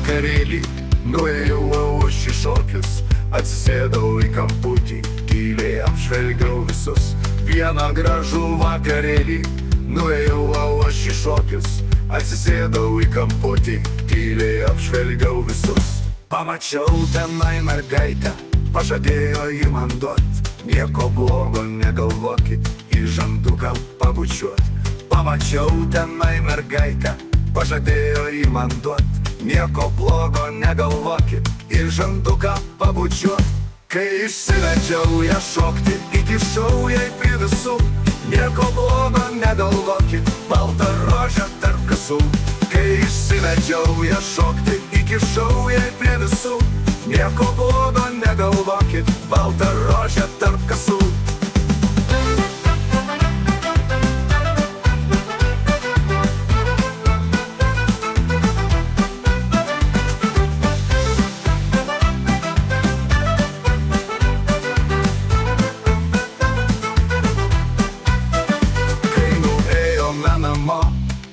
vakarėlį, nuėjau aš į šokius, atsisėdau į kamputį, tyliai apžvelgiau visus. Vieną gražų vakarėlį, nuėjau aš į šokius, atsisėdau į kamputį, tyliai apžvelgiau visus. Pamačiau tenai mergaitę, pažadėjo ji man duot, nieko blogo negalvokit, į žanduką pabučiuot. Pamačiau tenai mergaitę, pažadėjo ji man duot, nieko blogo negalvokit, į žanduką pabučiuot. Kai išsivedžiau ją šokti, įkišau jai prie visų, nieko blogo negalvokit, balta rožė tarp kasų. Kai išsivedžiau ją šokti, įkišau jai prie visų, nieko blogo negalvokit, balta rožė tarp kasų.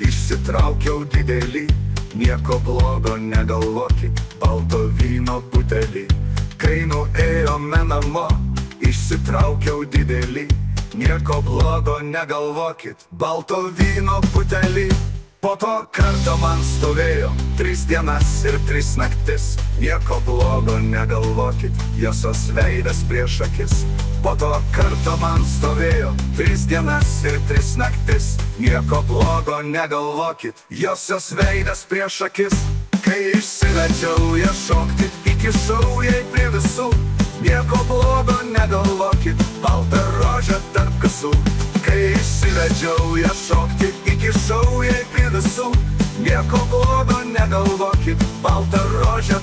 Išsitraukiau didelį, nieko blogo negalvokit, balto vyno butelį. Kai nuėjome namo, išsitraukiau didelį, nieko blogo negalvokit, balto vyno butelį. Po to karto man stovėjo 3 dienas ir 3 naktis, nieko blogo negalvokit, josios veidas prieš akis. Po to karto man stovėjo 3 dienas ir 3 naktis, nieko blogo negalvokit, josios veidas prieš akis. Kai išsivedžiau ją šokti, įkišau jai prie visų, nieko blogo negalvokit, balta rožė tarp kasų. Kai išsivedžiau ją šokti, įkišau jai prie visų, nieko blogo negalvokit, balta rožė